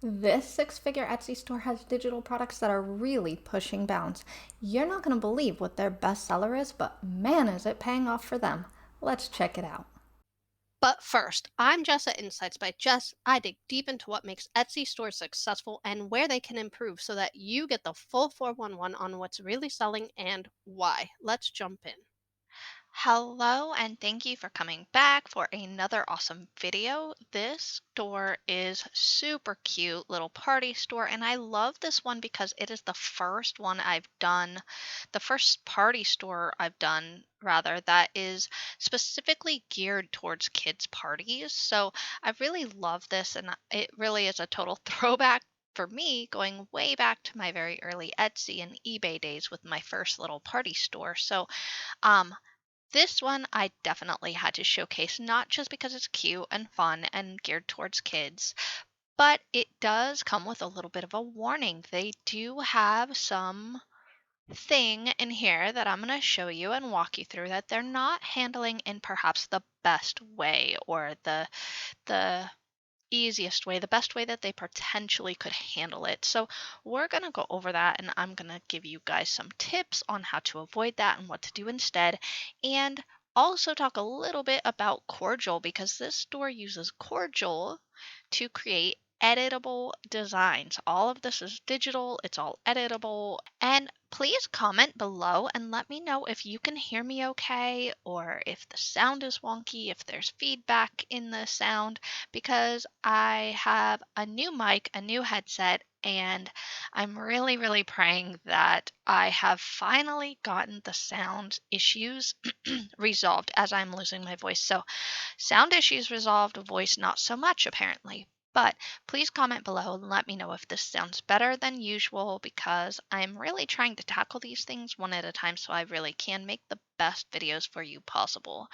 This six-figure Etsy store has digital products that are really pushing bounds. You're not going to believe what their bestseller is, but man, is it paying off for them. Let's check it out. But first, I'm Jess at Insights by Jess. I dig deep into what makes Etsy stores successful and where they can improve so that you get the full 411 on what's really selling and why. Let's jump in. Hello, and thank you for coming back for another awesome video. This store is super cute little party store, and I love this one because it is the first one I've done, the first party store I've done rather that is specifically geared towards kids parties. So I really love this, and it really is a total throwback for me, going way back to my very early Etsy and eBay days with my first little party store. So um this one I definitely had to showcase, not just because it's cute and fun and geared towards kids, but it does come with a little bit of a warning. They do have some thing in here that I'm going to show you and walk you through that they're not handling in perhaps the best way, or the easiest way, the best way that they potentially could handle it. So we're going to go over that, and I'm going to give you guys some tips on how to avoid that and what to do instead. And also talk a little bit about Corjl, because this store uses Corjl to create editable designs. All of this is digital, it's all editable. And please comment below and let me know if you can hear me okay, or if the sound is wonky, if there's feedback in the sound, because I have a new mic, a new headset, and I'm really, really praying that I have finally gotten the sound issues resolved, as I'm losing my voice. So sound issues resolved, voice not so much apparently. But please comment below and let me know if this sounds better than usual, because I'm really trying to tackle these things one at a time so I really can make the best videos for you possible.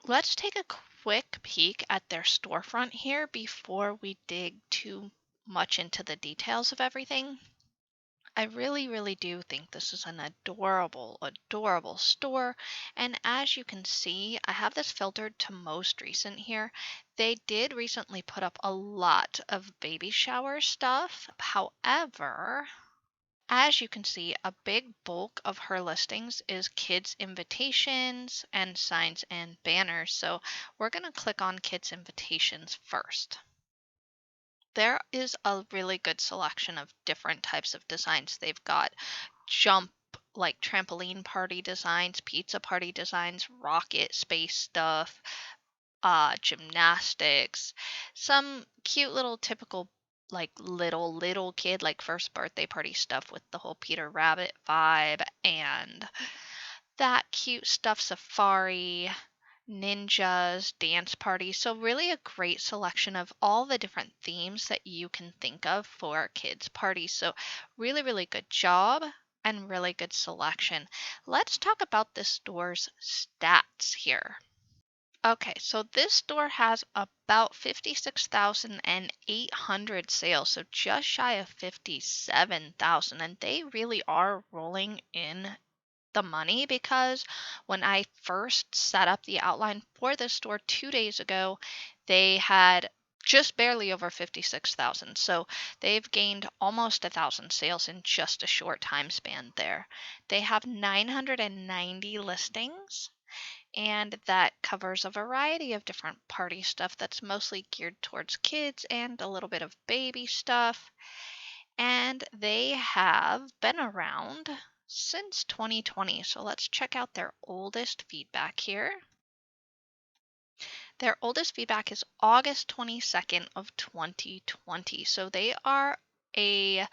Let's take a quick peek at their storefront here before we dig too much into the details of everything. I really, really do think this is an adorable, adorable store. And as you can see, I have this filtered to most recent here. They did recently put up a lot of baby shower stuff. However, as you can see, a big bulk of her listings is kids' invitations and signs and banners. So we're going to click on kids' invitations first. There is a really good selection of different types of designs. They've got jump, like trampoline party designs, pizza party designs, rocket space stuff, gymnastics, some cute little typical like little kid like first birthday party stuff with the whole Peter Rabbit vibe, and that cute stuff safari, ninjas, dance party. So really a great selection of all the different themes that you can think of for kids parties. So really, really good job and really good selection. Let's talk about this store's stats here. Okay, so this store has about 56,800 sales, so just shy of 57,000, and they really are rolling in the money, because when I first set up the outline for this store 2 days ago, they had just barely over 56,000. So they've gained almost 1,000 sales in just a short time span there. They have 990 listings, and that covers a variety of different party stuff that's mostly geared towards kids and a little bit of baby stuff. And they have been around since 2020. So let's check out their oldest feedback here. Their oldest feedback is August 22nd of 2020. So they are a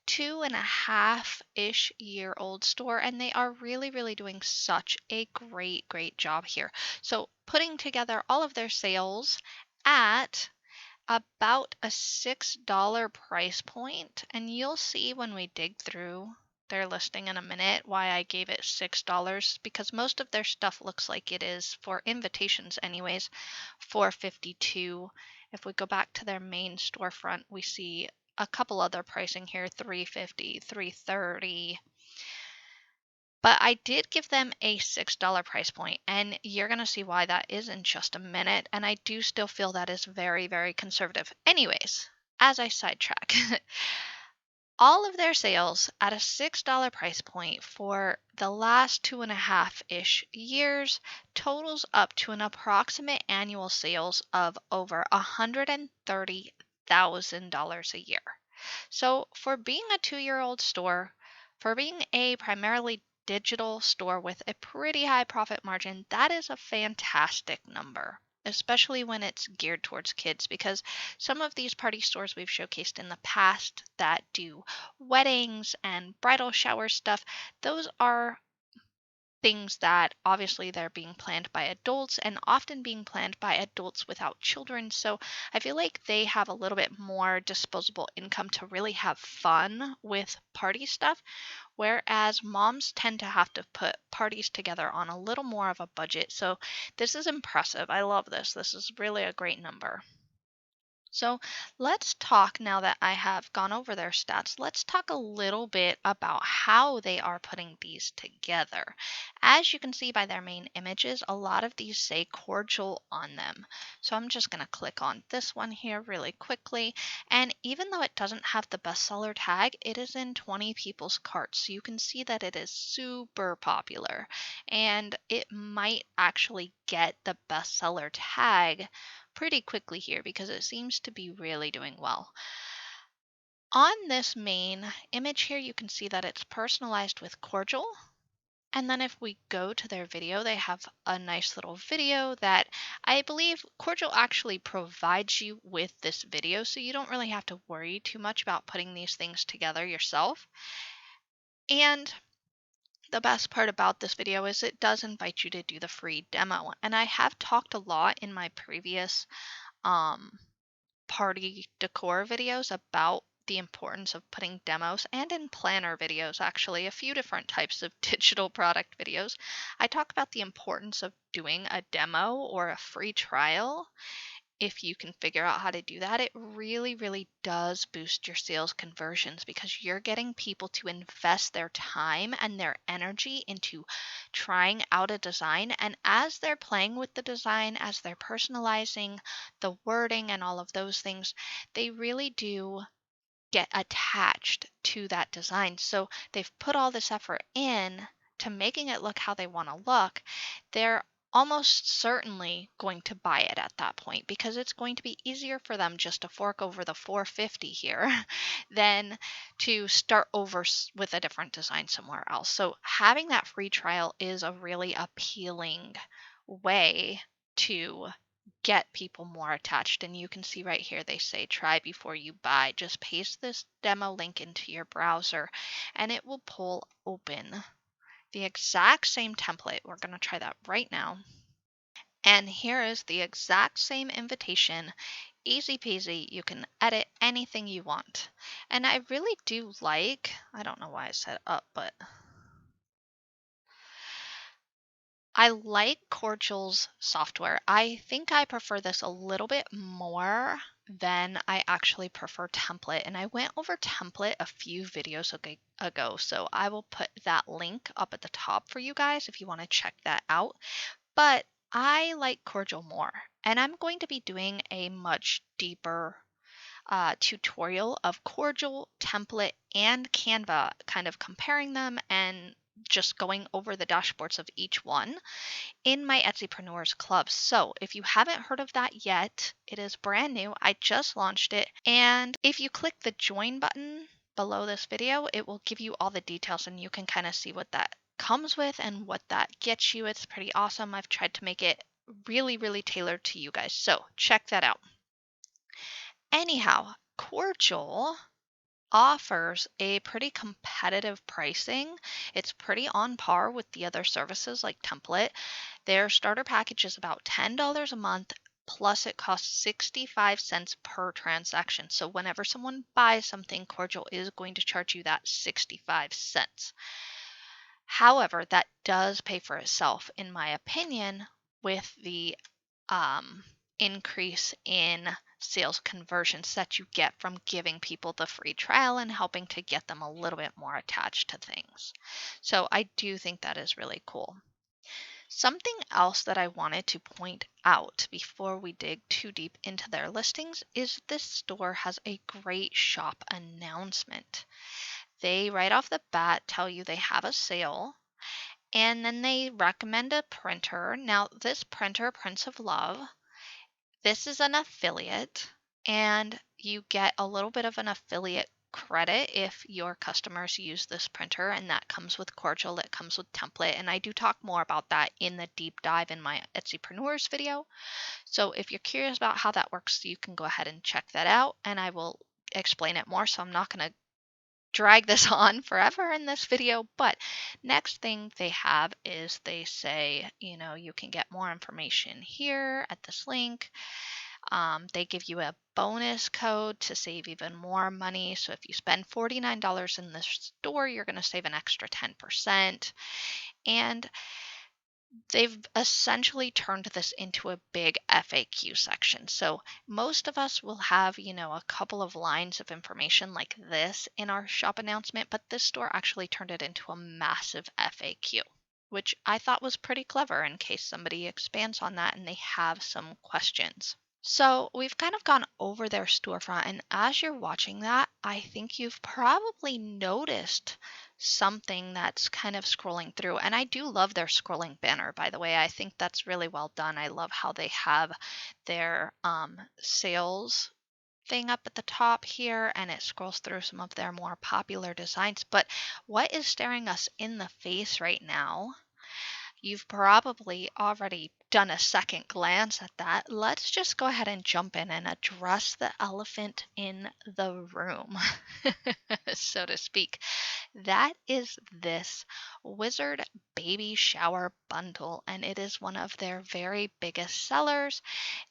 2.5-ish year old store, and they are really, really doing such a great job here. So putting together all of their sales at about a $6 price point, and you'll see when we dig through their listing in a minute why I gave it $6, because most of their stuff looks like it is for invitations anyways, $4.52. If we go back to their main storefront, we see a couple other pricing here, $3.50, $3.30. But I did give them a $6 price point, and you're going to see why that is in just a minute. And I do still feel that is very, very conservative. Anyways, as I sidetrack, all of their sales at a $6 price point for the last 2.5-ish years totals up to an approximate annual sales of over $130,000 a year. So, for being a 2-year-old store, for being a primarily digital store with a pretty high profit margin, that is a fantastic number, especially when it's geared towards kids, because some of these party stores we've showcased in the past that do weddings and bridal shower stuff, those are things that obviously they're being planned by adults and often being planned by adults without children. So I feel like they have a little bit more disposable income to really have fun with party stuff, whereas moms tend to have to put parties together on a little more of a budget. So this is impressive. I love this. This is really a great number. So let's talk, now that I have gone over their stats, let's talk a little bit about how they are putting these together. As you can see by their main images, a lot of these say Corjl on them. So I'm just going to click on this one here really quickly. And even though it doesn't have the bestseller tag, it is in 20 people's carts. So you can see that it is super popular. And it might actually get the bestseller tag pretty quickly here because it seems to be really doing well. On this main image here, you can see that it's personalized with Corjl. And then if we go to their video, they have a nice little video that I believe Corjl actually provides you with this video, so you don't really have to worry too much about putting these things together yourself. And the best part about this video is it does invite you to do the free demo. And I have talked a lot in my previous party decor videos about the importance of putting demos, and in planner videos, actually, a few different types of digital product videos. I talk about the importance of doing a demo or a free trial. If you can figure out how to do that, it really, really does boost your sales conversions because you're getting people to invest their time and their energy into trying out a design. And as they're playing with the design, as they're personalizing the wording and all of those things, they really do get attached to that design. So they've put all this effort in to making it look how they want to look. They're almost certainly going to buy it at that point because it's going to be easier for them just to fork over the $450 here than to start over with a different design somewhere else. So having that free trial is a really appealing way to get people more attached. And you can see right here, they say try before you buy. Just paste this demo link into your browser and it will pull open the exact same template. We're going to try that right now. And here is the exact same invitation. Easy peasy. You can edit anything you want. And I really do like, I don't know why I said up, but I like Corjl's software. I think I prefer this a little bit more than I actually prefer Template. And I went over Template a few videos ago, so I will put that link up at the top for you guys if you want to check that out. But I like Corjl more, and I'm going to be doing a much deeper tutorial of Corjl, Template, and Canva, kind of comparing them and just going over the dashboards of each one in my Etsypreneurs Club. So if you haven't heard of that yet, it is brand new. I just launched it. And if you click the join button below this video, it will give you all the details and you can kind of see what that comes with and what that gets you. It's pretty awesome. I've tried to make it really, really tailored to you guys. So check that out. Anyhow, Corjl offers a pretty competitive pricing. It's pretty on par with the other services like Template. Their starter package is about $10 a month, plus it costs 65 cents per transaction. So whenever someone buys something, Corjl is going to charge you that 65 cents. However, that does pay for itself, in my opinion, with the increase in sales conversions that you get from giving people the free trial and helping to get them a little bit more attached to things. So I do think that is really cool. Something else that I wanted to point out before we dig too deep into their listings is this store has a great shop announcement. They right off the bat tell you they have a sale, and then they recommend a printer. Now, this printer, Prince of Love, this is an affiliate, and you get a little bit of an affiliate credit if your customers use this printer, and that comes with Corjl, it comes with template, and I do talk more about that in the deep dive in my Etsypreneurs video. So if you're curious about how that works, you can go ahead and check that out, and I will explain it more, so I'm not going to drag this on forever in this video. But next thing they have is they say, you can get more information here at this link. They give you a bonus code to save even more money. So if you spend $49 in this store, you're going to save an extra 10%. And they've essentially turned this into a big FAQ section. So most of us will have, a couple of lines of information like this in our shop announcement, but this store actually turned it into a massive FAQ, which I thought was pretty clever in case somebody expands on that and they have some questions. So we've kind of gone over their storefront, and as you're watching that, I think you've probably noticed something that's kind of scrolling through. And I do love their scrolling banner, by the way. I think that's really well done. I love how they have their sales thing up at the top here, and it scrolls through some of their more popular designs. But what is staring us in the face right now? You've probably already done a second glance at that. Let's just go ahead and jump in and address the elephant in the room, so to speak. That is this Wizard Baby Shower Bundle, and it is one of their very biggest sellers.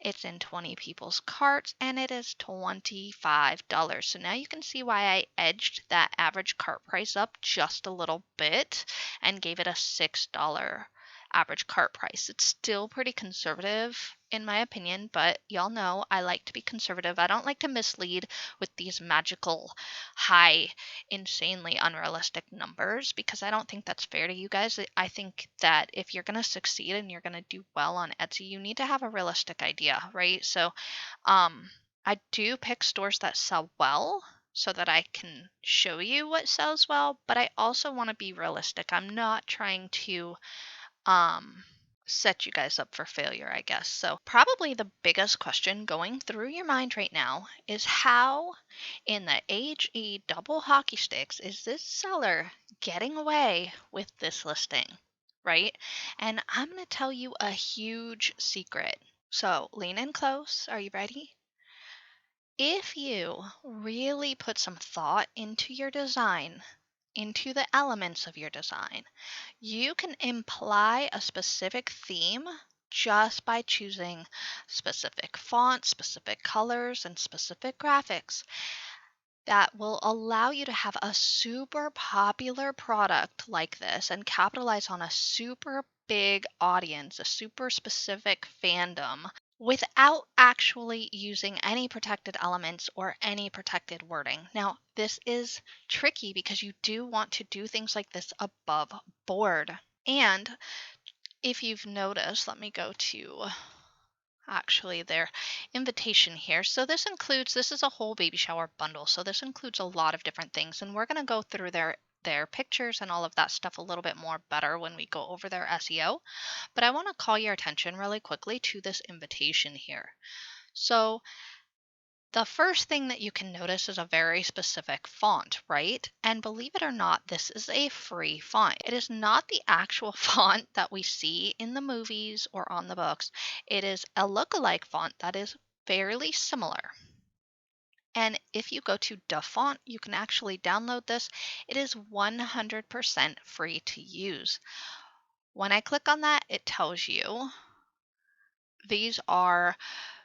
It's in 20 people's carts, and it is $25. So now you can see why I edged that average cart price up just a little bit and gave it a $6 average cart price. It's still pretty conservative in my opinion, but y'all know I like to be conservative. I don't like to mislead with these magical, high, insanely unrealistic numbers because I don't think that's fair to you guys. I think that if you're going to succeed and you're going to do well on Etsy, you need to have a realistic idea, right? So I do pick stores that sell well so that I can show you what sells well, but I also want to be realistic. I'm not trying to set you guys up for failure, I guess. So probably the biggest question going through your mind right now is how in the HE double hockey sticks is this seller getting away with this listing, right? And I'm going to tell you a huge secret. So lean in close. Are you ready? If you really put some thought into your design, into the elements of your design, you can imply a specific theme just by choosing specific fonts, specific colors, and specific graphics that will allow you to have a super popular product like this and capitalize on a super big audience, a super specific fandom, without actually using any protected elements or any protected wording. Now, this is tricky because you do want to do things like this above board. And if you've noticed, let me go to actually their invitation here. So this is a whole baby shower bundle. So this includes a lot of different things, and we're going to go through their pictures and all of that stuff a little bit more better when we go over their SEO. But I want to call your attention really quickly to this invitation here. So the first thing that you can notice is a very specific font, right? And believe it or not, this is a free font. It is not the actual font that we see in the movies or on the books. It is a lookalike font that is fairly similar. And if you go to DaFont, you can actually download this. It is 100% free to use. When I click on that, it tells you these are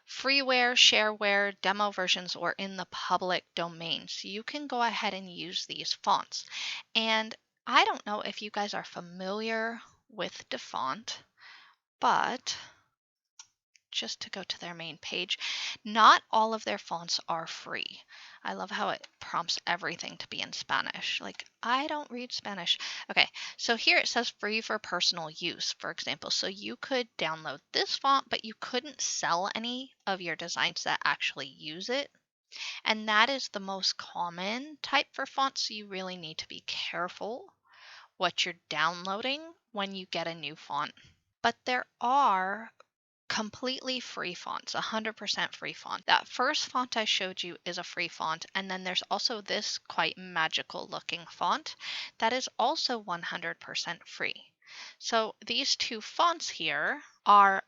freeware, shareware, demo versions, or in the public domain. So you can go ahead and use these fonts. And I don't know if you guys are familiar with DaFont, but just to go to their main page, not all of their fonts are free. I love how it prompts everything to be in Spanish. Like, I don't read Spanish. Okay, so here it says free for personal use, for example. So you could download this font, but you couldn't sell any of your designs that actually use it. And that is the most common type for fonts, so you really need to be careful what you're downloading when you get a new font. But there are completely free fonts, 100% free font. That first font I showed you is a free font, and then there's also this quite magical looking font that is also 100% free. So these two fonts here are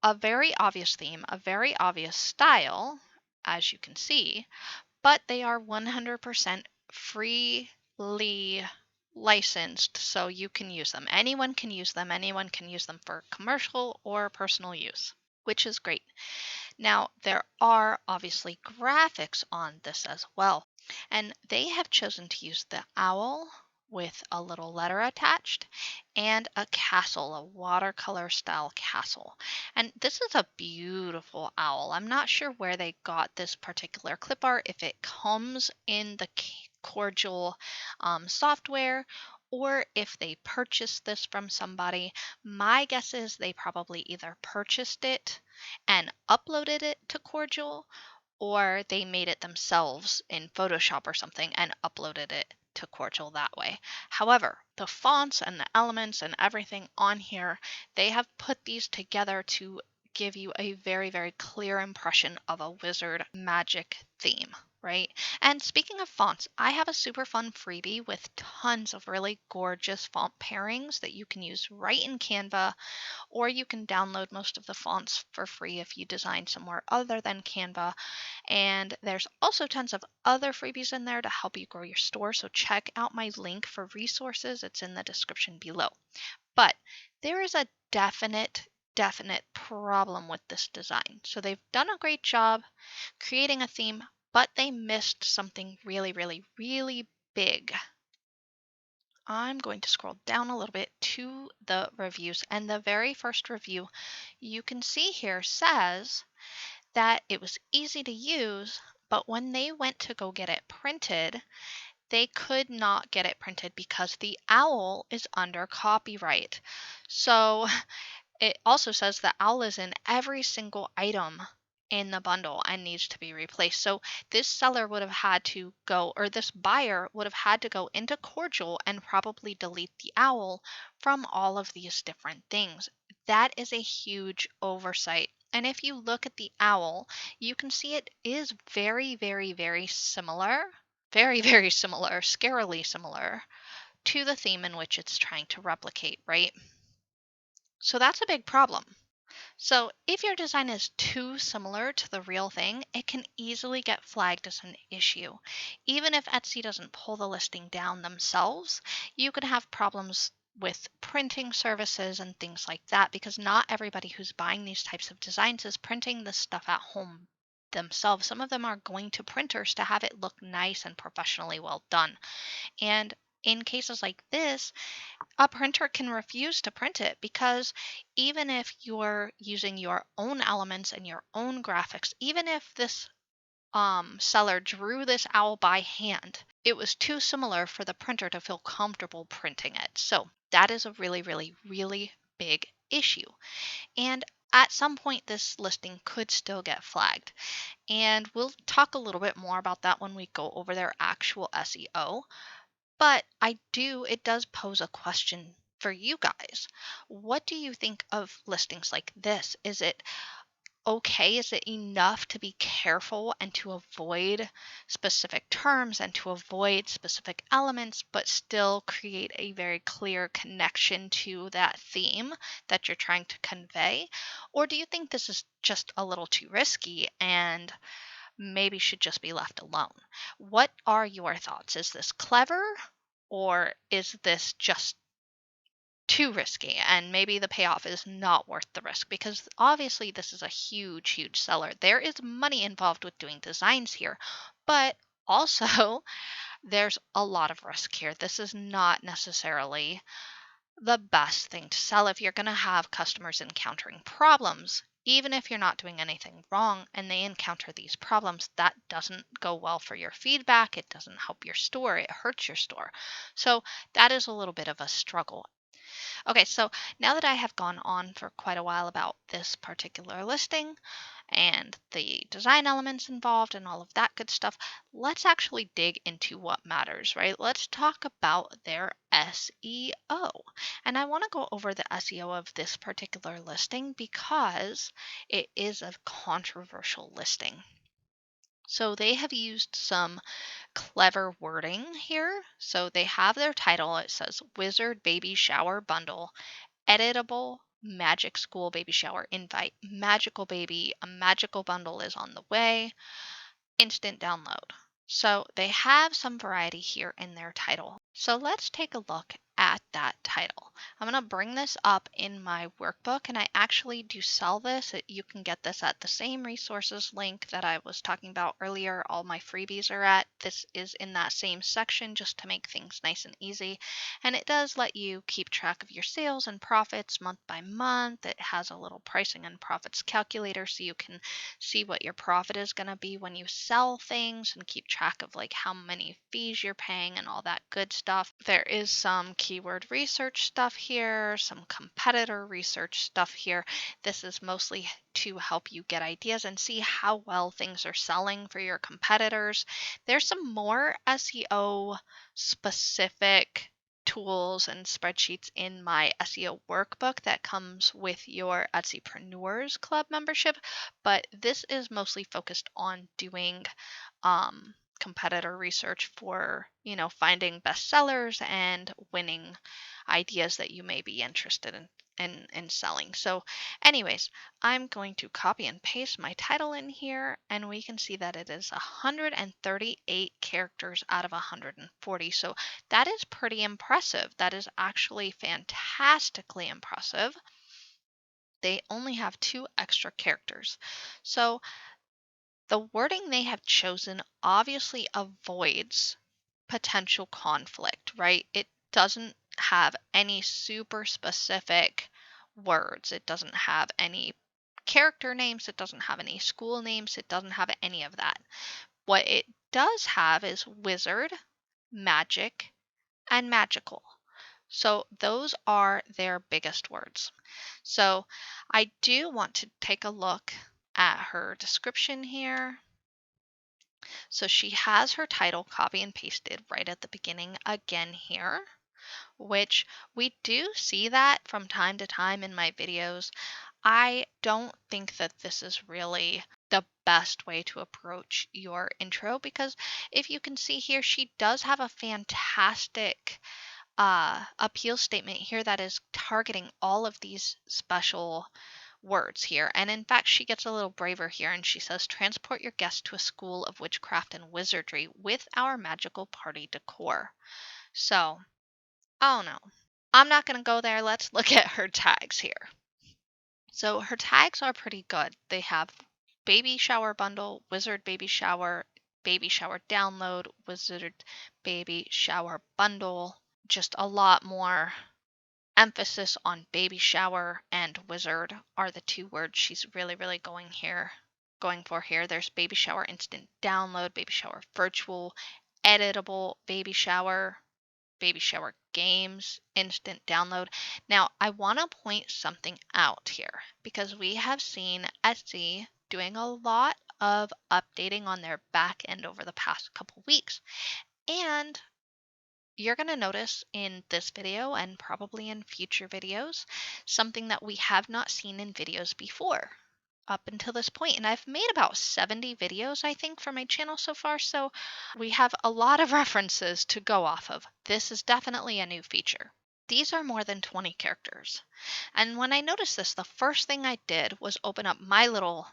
a very obvious theme, a very obvious style, as you can see, but they are 100% freely licensed, so you can use them. Anyone can use them. Anyone can use them for commercial or personal use, which is great. Now, there are obviously graphics on this as well, and they have chosen to use the owl with a little letter attached and a castle, a watercolor style castle. And this is a beautiful owl. I'm not sure where they got this particular clip art, if it comes in the Corjl software or if they purchased this from somebody. My guess is they probably either purchased it and uploaded it to Corjl, or they made it themselves in Photoshop or something and uploaded it to Corjl that way. However, the fonts and the elements and everything on here, they have put these together to give you a very, very clear impression of a wizard magic theme, right? And speaking of fonts, I have a super fun freebie with tons of really gorgeous font pairings that you can use right in Canva, or you can download most of the fonts for free if you design somewhere other than Canva. And there's also tons of other freebies in there to help you grow your store. So check out my link for resources. It's in the description below. But there is a definite problem with this design. So they've done a great job creating a theme, but they missed something really, really, really big. I'm going to scroll down a little bit to the reviews, and the very first review you can see here says that it was easy to use, but when they went to go get it printed, they could not get it printed because the owl is under copyright. So it also says the owl is in every single item in the bundle and needs to be replaced. So this seller would have had to go, or this buyer would have had to go into Corjl and probably delete the owl from all of these different things. That is a huge oversight. And if you look at the owl, you can see it is very, very, very similar, very, very similar, scarily similar to the theme in which it's trying to replicate, right? So that's a big problem. So if your design is too similar to the real thing, it can easily get flagged as an issue. Even if Etsy doesn't pull the listing down themselves, you could have problems with printing services and things like that, because not everybody who's buying these types of designs is printing this stuff at home themselves. Some of them are going to printers to have it look nice and professionally well done. And in cases like this, a printer can refuse to print it, because even if you're using your own elements and your own graphics, even if this seller drew this owl by hand, it was too similar for the printer to feel comfortable printing it. So that is a really, really, really big issue. And at some point, this listing could still get flagged. And we'll talk a little bit more about that when we go over their actual SEO. But it does pose a question for you guys. What do you think of listings like this? Is it okay? Is it enough to be careful and to avoid specific terms and to avoid specific elements, but still create a very clear connection to that theme that you're trying to convey? Or do you think this is just a little too risky and maybe should just be left alone? What are your thoughts? Is this clever, or is this just too risky and maybe the payoff is not worth the risk? Because obviously this is a huge, huge seller. There is money involved with doing designs here, but also there's a lot of risk here. This is not necessarily the best thing to sell if you're going to have customers encountering problems. even if you're not doing anything wrong and they encounter these problems, that doesn't go well for your feedback. It doesn't help your store. It hurts your store. So that is a little bit of a struggle. Okay, so now that I have gone on for quite a while about this particular listing and the design elements involved and all of that good stuff, let's actually dig into what matters, right? Let's talk about their SEO. And I want to go over the SEO of this particular listing because it is a controversial listing. So they have used some clever wording here. So they have their title. It says Wizard Baby Shower Bundle, editable Magic School Baby Shower Invite, Magical Baby, a magical bundle is on the way, instant download. So they have some variety here in their title. So let's take a look at that title. I'm going to bring this up in my workbook, and I actually do sell this. You can get this at the same resources link that I was talking about earlier. All my freebies are at. This is in that same section just to make things nice and easy. And it does let you keep track of your sales and profits month by month. It has a little pricing and profits calculator so you can see what your profit is going to be when you sell things and keep track of like how many fees you're paying and all that good stuff. There is some keyword research stuff here, some competitor research stuff here. This is mostly to help you get ideas and see how well things are selling for your competitors. There's some more SEO specific tools and spreadsheets in my SEO workbook that comes with your Etsypreneurs Club membership, but this is mostly focused on doing competitor research for, finding bestsellers and winning ideas that you may be interested in selling. So anyways, I'm going to copy and paste my title in here, and we can see that it is 138 characters out of 140. So that is pretty impressive. That is actually fantastically impressive. They only have 2 extra characters. So the wording they have chosen obviously avoids potential conflict, right? It doesn't have any super specific words. It doesn't have any character names. It doesn't have any school names. It doesn't have any of that. What it does have is wizard, magic, and magical. So those are their biggest words. So I do want to take a look at her description here. So she has her title copy and pasted right at the beginning again here, which we do see that from time to time in my videos. I don't think that this is really the best way to approach your intro, because if you can see here, she does have a fantastic appeal statement here that is targeting all of these special words here. And in fact, she gets a little braver here and she says, transport your guests to a school of witchcraft and wizardry with our magical party decor. So, oh no, I'm not going to go there. Let's look at her tags here. So her tags are pretty good. They have baby shower bundle, wizard baby shower download, wizard baby shower bundle. Just a lot more emphasis on baby shower and wizard are the 2 words she's really going for here. There's baby shower instant download, baby shower virtual, editable baby shower games, instant download. Now, I want to point something out here because we have seen Etsy doing a lot of updating on their back end over the past couple weeks. And you're going to notice in this video and probably in future videos something that we have not seen in videos before up until this point. And I've made about 70 videos, I think, for my channel so far, so we have a lot of references to go off of. This is definitely a new feature. These are more than 20 characters. And when I noticed this, the first thing I did was open up my little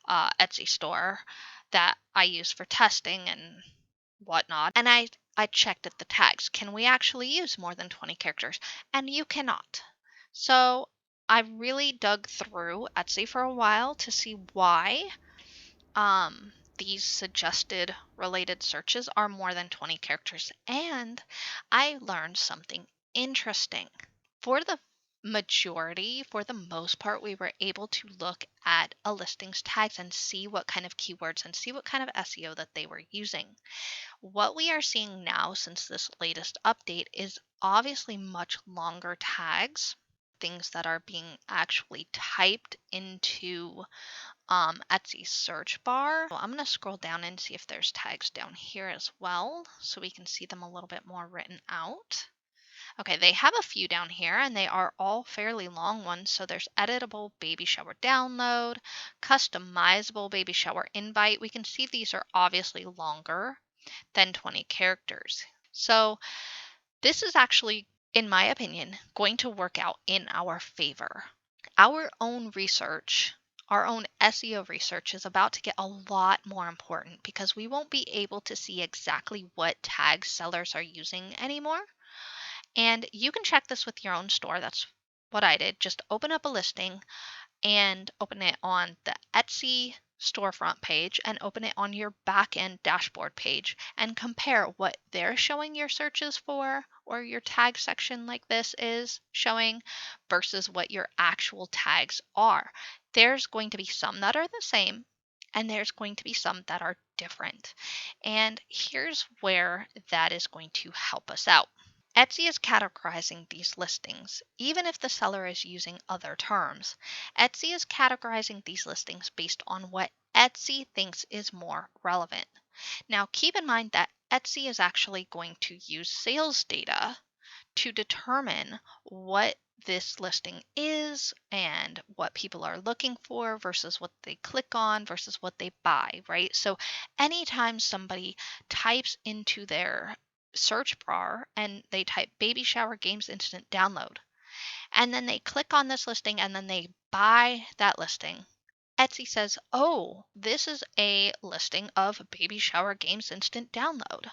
Etsy store that I use for testing and whatnot, and I checked at the tags. Can we actually use more than 20 characters? And you cannot. So I really dug through Etsy for a while to see why these suggested related searches are more than 20 characters. And I learned something interesting. For the majority, for the most part, we were able to look at a listing's tags and see what kind of keywords and see what kind of SEO that they were using. What we are seeing now since this latest update is obviously much longer tags, things that are being actually typed into Etsy search bar. I'm going to scroll down and see if there's tags down here as well so we can see them a little bit more written out. Okay, they have a few down here and they are all fairly long ones. So there's editable baby shower download, customizable baby shower invite. We can see these are obviously longer than 20 characters. So this is actually, in my opinion, going to work out in our favor. Our own research, our own SEO research is about to get a lot more important because we won't be able to see exactly what tags sellers are using anymore. And you can check this with your own store. That's what I did. Just open up a listing and open it on the Etsy storefront page and open it on your back end dashboard page and compare what they're showing your searches for or your tag section like this is showing versus what your actual tags are. There's going to be some that are the same and there's going to be some that are different. And here's where that is going to help us out. Etsy is categorizing these listings, even if the seller is using other terms. Etsy is categorizing these listings based on what Etsy thinks is more relevant. Now, keep in mind that Etsy is actually going to use sales data to determine what this listing is and what people are looking for versus what they click on versus what they buy, right? So anytime somebody types into their search bar and they type baby shower games instant download, and then they click on this listing and then they buy that listing, Etsy says, oh, this is a listing of baby shower games instant download.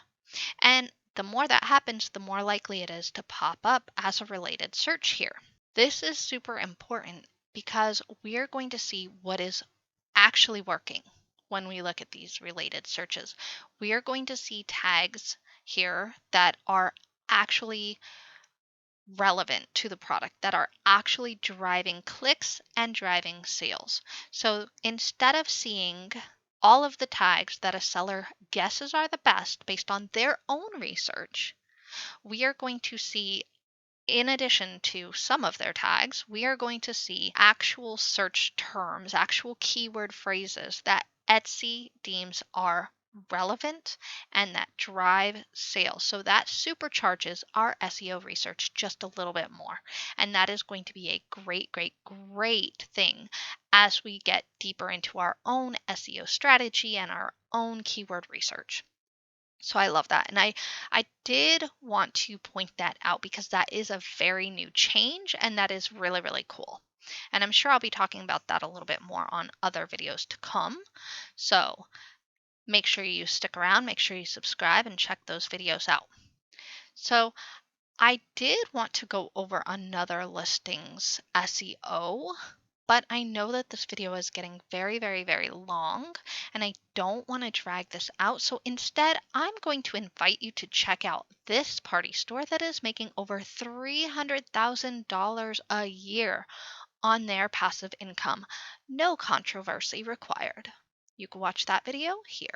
And the more that happens, the more likely it is to pop up as a related search here. This is super important because we're going to see what is actually working when we look at these related searches. We are going to see tags here that are actually relevant to the product, that are actually driving clicks and driving sales. So instead of seeing all of the tags that a seller guesses are the best based on their own research, we are going to see, in addition to some of their tags, we are going to see actual search terms, actual keyword phrases that Etsy deems are relevant and that drive sales. So that supercharges our SEO research just a little bit more. And that is going to be a great, great, great thing as we get deeper into our own SEO strategy and our own keyword research. So I love that. And I did want to point that out because that is a very new change and that is really, really cool. And I'm sure I'll be talking about that a little bit more on other videos to come. So make sure you stick around, make sure you subscribe and check those videos out. So I did want to go over another listings SEO, but I know that this video is getting very, very, very long and I don't want to drag this out. So instead, I'm going to invite you to check out this party store that is making over $300,000 a year on their passive income. No controversy required. You can watch that video here.